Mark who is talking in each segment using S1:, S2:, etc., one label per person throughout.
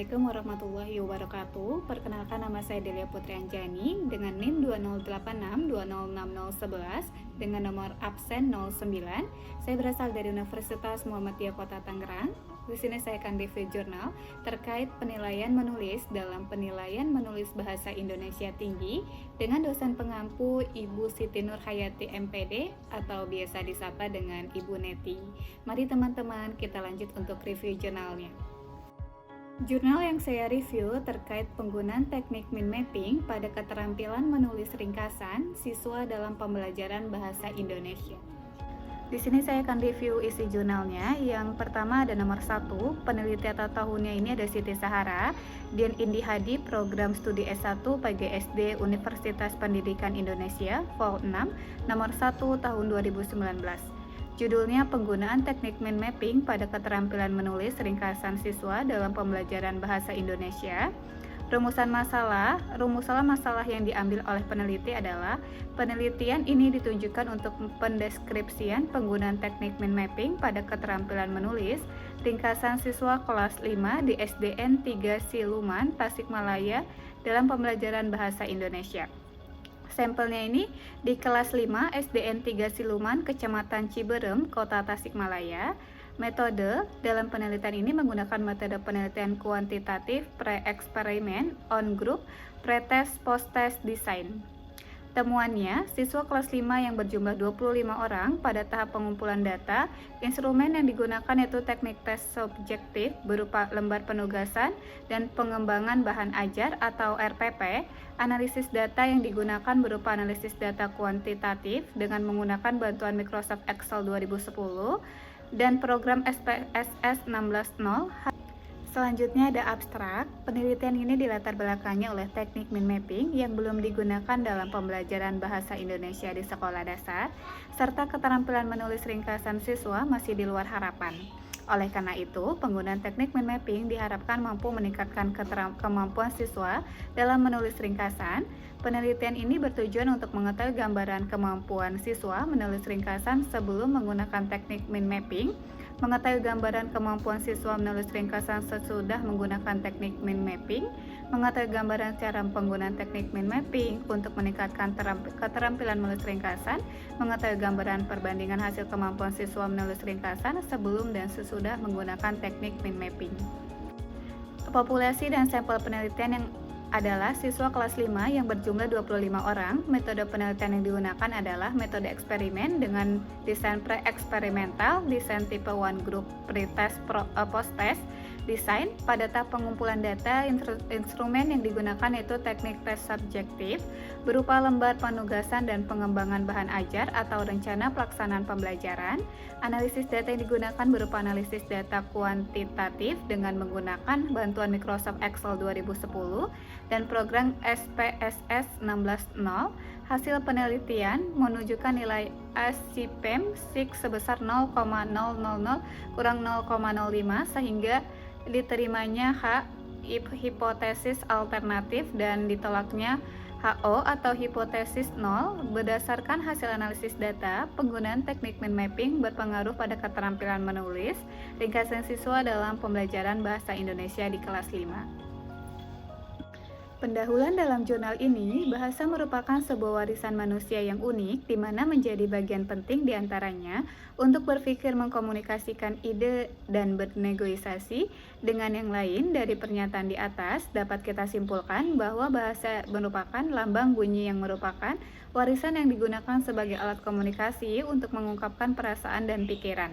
S1: Assalamualaikum warahmatullahi wabarakatuh. Perkenalkan, nama saya Delia Putri Anjani dengan NIM 2086206011 dengan nomor absen 09. Saya berasal dari Universitas Muhammadiyah Kota Tangerang. Di sini saya akan review jurnal terkait penilaian menulis dalam penilaian menulis bahasa Indonesia tinggi dengan dosen pengampu Ibu Siti Nur Hayati MPD atau biasa disapa dengan Ibu Neti. Mari teman-teman kita lanjut untuk review jurnalnya. Jurnal yang saya review terkait penggunaan teknik mind mapping pada keterampilan menulis ringkasan siswa dalam pembelajaran bahasa Indonesia. Di sini saya akan review isi jurnalnya. Yang pertama ada nomor 1, peneliti atau tahunnya ini ada Siti Sahara, Dian Indi Hadi, Program Studi S1 PGSD Universitas Pendidikan Indonesia, Vol 6, nomor 1 tahun 2019. Judulnya penggunaan teknik mind mapping pada keterampilan menulis ringkasan siswa dalam pembelajaran bahasa Indonesia. Rumusan masalah yang diambil oleh peneliti adalah penelitian ini ditunjukkan untuk pendeskripsian penggunaan teknik mind mapping pada keterampilan menulis ringkasan siswa kelas 5 di SDN 3 Siluman, Tasikmalaya dalam pembelajaran bahasa Indonesia. Sampelnya ini di kelas 5 SDN 3 Siluman, Kecamatan Ciberem, Kota Tasikmalaya. Metode dalam penelitian ini menggunakan metode penelitian kuantitatif, pre-eksperimen, on-group, pre-test, post-test, desain. Temuannya, siswa kelas 5 yang berjumlah 25 orang pada tahap pengumpulan data, instrumen yang digunakan yaitu teknik tes subjektif berupa lembar penugasan dan pengembangan bahan ajar atau RPP, analisis data yang digunakan berupa analisis data kuantitatif dengan menggunakan bantuan Microsoft Excel 2010, dan program SPSS 16.0. Selanjutnya ada abstrak. Penelitian ini dilatar belakangi oleh teknik mind mapping yang belum digunakan dalam pembelajaran bahasa Indonesia di sekolah dasar, serta keterampilan menulis ringkasan siswa masih di luar harapan. Oleh karena itu, penggunaan teknik mind mapping diharapkan mampu meningkatkan kemampuan siswa dalam menulis ringkasan. Penelitian ini bertujuan untuk mengetahui gambaran kemampuan siswa menulis ringkasan sebelum menggunakan teknik mind mapping, mengetahui gambaran kemampuan siswa menulis ringkasan sesudah menggunakan teknik mind mapping, mengetahui gambaran cara penggunaan teknik mind mapping untuk meningkatkan keterampilan menulis ringkasan, mengetahui gambaran perbandingan hasil kemampuan siswa menulis ringkasan sebelum dan sesudah menggunakan teknik mind mapping. Populasi dan sampel penelitian yang adalah siswa kelas 5 yang berjumlah 25 orang. Metode penelitian yang digunakan adalah metode eksperimen dengan desain pre-eksperimental, desain tipe one group, pre-test, post-test, desain. Pada tahap pengumpulan data, instrumen yang digunakan yaitu teknik tes subjektif berupa lembar penugasan dan pengembangan bahan ajar atau rencana pelaksanaan pembelajaran. Analisis data yang digunakan berupa analisis data kuantitatif dengan menggunakan bantuan Microsoft Excel 2010 dan program SPSS 16.0. Hasil penelitian menunjukkan nilai ASIPEM sebesar 0,000 kurang 0,05 sehingga diterimanya H hipotesis alternatif dan ditolaknya HO atau hipotesis 0. Berdasarkan hasil analisis data, penggunaan teknik mind mapping berpengaruh pada keterampilan menulis ringkasan siswa dalam pembelajaran bahasa Indonesia di kelas 5. Pendahuluan dalam jurnal ini, bahasa merupakan sebuah warisan manusia yang unik, di mana menjadi bagian penting diantaranya untuk berpikir mengkomunikasikan ide dan bernegosiasi dengan yang lain. Dari pernyataan di atas, dapat kita simpulkan bahwa bahasa merupakan lambang bunyi yang merupakan warisan yang digunakan sebagai alat komunikasi untuk mengungkapkan perasaan dan pikiran.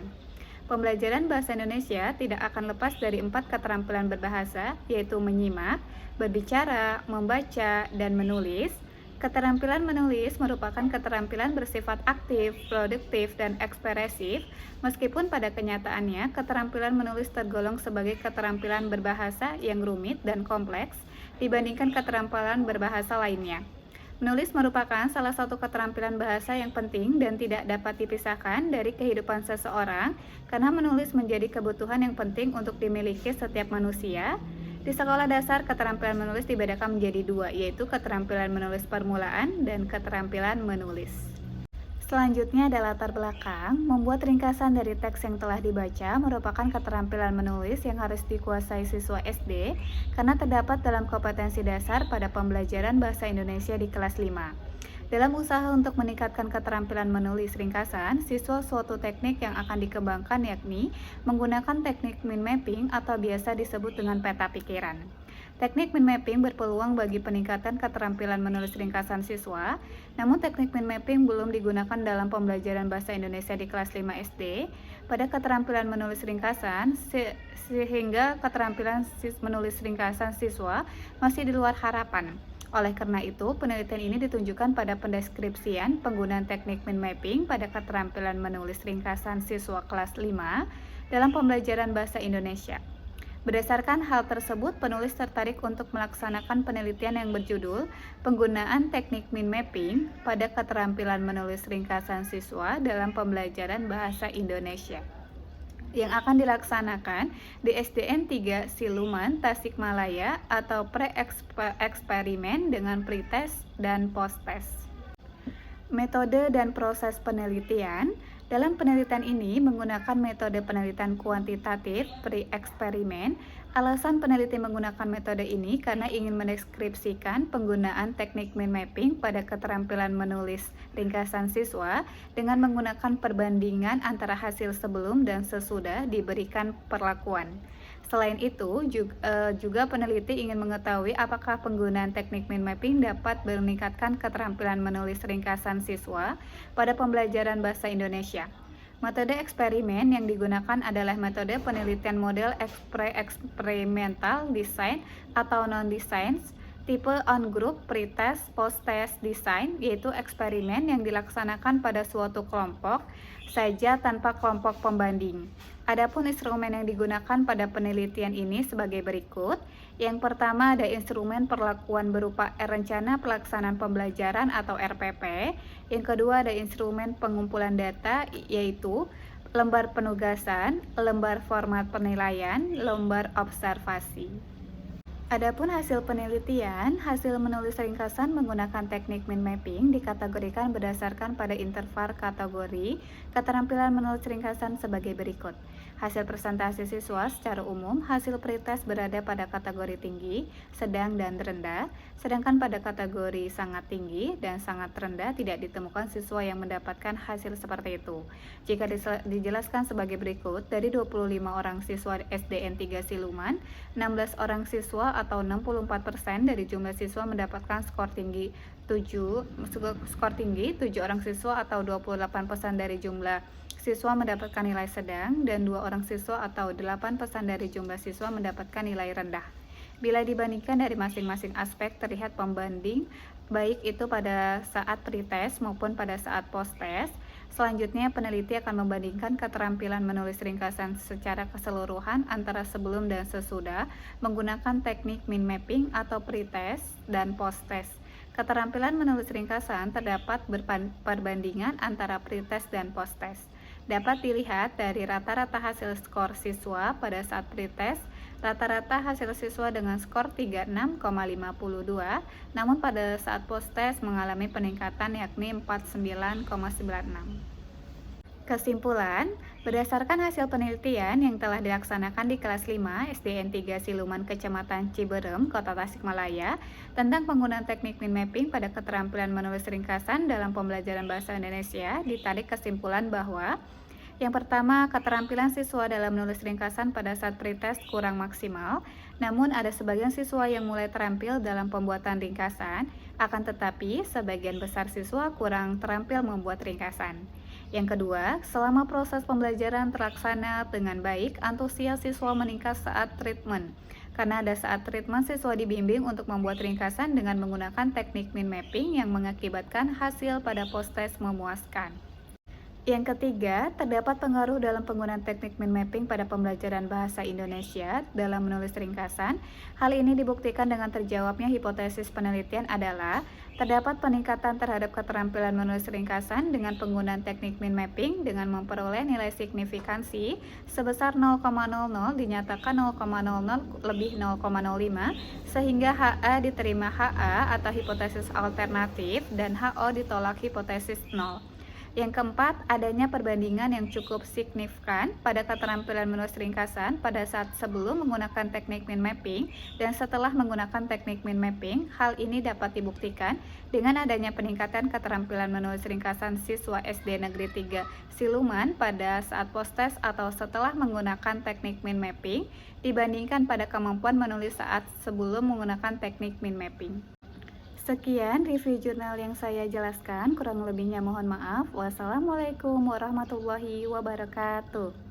S1: Pembelajaran bahasa Indonesia tidak akan lepas dari 4 keterampilan berbahasa, yaitu menyimak, berbicara, membaca, dan menulis. Keterampilan menulis merupakan keterampilan bersifat aktif, produktif, dan ekspresif. Meskipun pada kenyataannya, keterampilan menulis tergolong sebagai keterampilan berbahasa yang rumit dan kompleks dibandingkan keterampilan berbahasa lainnya. Menulis merupakan salah satu keterampilan bahasa yang penting dan tidak dapat dipisahkan dari kehidupan seseorang karena menulis menjadi kebutuhan yang penting untuk dimiliki setiap manusia. Di sekolah dasar, keterampilan menulis dibedakan menjadi 2, yaitu keterampilan menulis permulaan dan keterampilan menulis. Selanjutnya ada latar belakang. Membuat ringkasan dari teks yang telah dibaca merupakan keterampilan menulis yang harus dikuasai siswa SD karena terdapat dalam kompetensi dasar pada pembelajaran bahasa Indonesia di kelas 5. Dalam usaha untuk meningkatkan keterampilan menulis ringkasan, siswa suatu teknik yang akan dikembangkan yakni menggunakan teknik mind mapping atau biasa disebut dengan peta pikiran. Teknik mind mapping berpeluang bagi peningkatan keterampilan menulis ringkasan siswa, namun teknik mind mapping belum digunakan dalam pembelajaran bahasa Indonesia di kelas 5 SD pada keterampilan menulis ringkasan, sehingga keterampilan menulis ringkasan siswa masih di luar harapan. Oleh karena itu, penelitian ini ditunjukkan pada pendeskripsian penggunaan teknik mind mapping pada keterampilan menulis ringkasan siswa kelas 5 dalam pembelajaran bahasa Indonesia. Berdasarkan hal tersebut, penulis tertarik untuk melaksanakan penelitian yang berjudul Penggunaan Teknik Mind Mapping pada Keterampilan Menulis Ringkasan Siswa dalam Pembelajaran Bahasa Indonesia yang akan dilaksanakan di SDN 3 Siluman, Tasikmalaya atau pre-eksperimen dengan pretest dan posttest. Metode dan proses penelitian. Dalam penelitian ini menggunakan metode penelitian kuantitatif pre-eksperimen. Alasan peneliti menggunakan metode ini karena ingin mendeskripsikan penggunaan teknik mind mapping pada keterampilan menulis ringkasan siswa dengan menggunakan perbandingan antara hasil sebelum dan sesudah diberikan perlakuan. Selain itu, juga peneliti ingin mengetahui apakah penggunaan teknik mind mapping dapat meningkatkan keterampilan menulis ringkasan siswa pada pembelajaran bahasa Indonesia. Metode eksperimen yang digunakan adalah metode penelitian model eksperimental design atau non-design, tipe on-group, pretest, post-test design, yaitu eksperimen yang dilaksanakan pada suatu kelompok saja tanpa kelompok pembanding. Adapun instrumen yang digunakan pada penelitian ini sebagai berikut. Yang pertama ada instrumen perlakuan berupa rencana pelaksanaan pembelajaran atau RPP. Yang kedua ada instrumen pengumpulan data yaitu lembar penugasan, lembar format penilaian, lembar observasi. Adapun hasil penelitian, hasil menulis ringkasan menggunakan teknik mind mapping dikategorikan berdasarkan pada interval kategori keterampilan menulis ringkasan sebagai berikut. Hasil presentasi siswa secara umum, hasil pretest berada pada kategori tinggi, sedang, dan rendah, sedangkan pada kategori sangat tinggi dan sangat rendah tidak ditemukan siswa yang mendapatkan hasil seperti itu. Jika dijelaskan sebagai berikut, dari 25 orang siswa SDN 3 Siluman, 16 orang siswa atau 64% dari jumlah siswa mendapatkan skor tinggi 7 orang siswa atau 28% dari jumlah siswa mendapatkan nilai sedang dan 2 orang siswa atau 8% dari jumlah siswa mendapatkan nilai rendah. Bila dibandingkan dari masing-masing aspek terlihat pembanding baik itu pada saat pretest maupun pada saat posttest. Selanjutnya, peneliti akan membandingkan keterampilan menulis ringkasan secara keseluruhan antara sebelum dan sesudah menggunakan teknik mind mapping atau pretest dan posttest. Keterampilan menulis ringkasan terdapat perbandingan antara pretest dan posttest. Dapat dilihat dari rata-rata hasil skor siswa pada saat pretest. Rata-rata hasil siswa dengan skor 36,52, namun pada saat posttest mengalami peningkatan yakni 49,96. Kesimpulan, berdasarkan hasil penelitian yang telah dilaksanakan di kelas 5 SDN 3 Siluman Kecamatan Ciberem, Kota Tasikmalaya, tentang penggunaan teknik mind mapping pada keterampilan menulis ringkasan dalam pembelajaran bahasa Indonesia, ditarik kesimpulan bahwa yang pertama, keterampilan siswa dalam menulis ringkasan pada saat pretest kurang maksimal, namun ada sebagian siswa yang mulai terampil dalam pembuatan ringkasan, akan tetapi sebagian besar siswa kurang terampil membuat ringkasan. Yang kedua, selama proses pembelajaran terlaksana dengan baik, antusias siswa meningkat saat treatment. Karena ada saat treatment, siswa dibimbing untuk membuat ringkasan dengan menggunakan teknik mind mapping yang mengakibatkan hasil pada posttest memuaskan. Yang ketiga, terdapat pengaruh dalam penggunaan teknik mind mapping pada pembelajaran bahasa Indonesia dalam menulis ringkasan. Hal ini dibuktikan dengan terjawabnya hipotesis penelitian adalah terdapat peningkatan terhadap keterampilan menulis ringkasan dengan penggunaan teknik mind mapping dengan memperoleh nilai signifikansi sebesar 0,00 dinyatakan 0,00 lebih 0,05 sehingga HA diterima HA atau hipotesis alternatif dan HO ditolak hipotesis 0. Yang keempat, adanya perbandingan yang cukup signifikan pada keterampilan menulis ringkasan pada saat sebelum menggunakan teknik mind mapping dan setelah menggunakan teknik mind mapping. Hal ini dapat dibuktikan dengan adanya peningkatan keterampilan menulis ringkasan siswa SD Negeri 3 Siluman pada saat post-test atau setelah menggunakan teknik mind mapping dibandingkan pada kemampuan menulis saat sebelum menggunakan teknik mind mapping. Sekian review jurnal yang saya jelaskan, kurang lebihnya mohon maaf. Wassalamualaikum warahmatullahi wabarakatuh.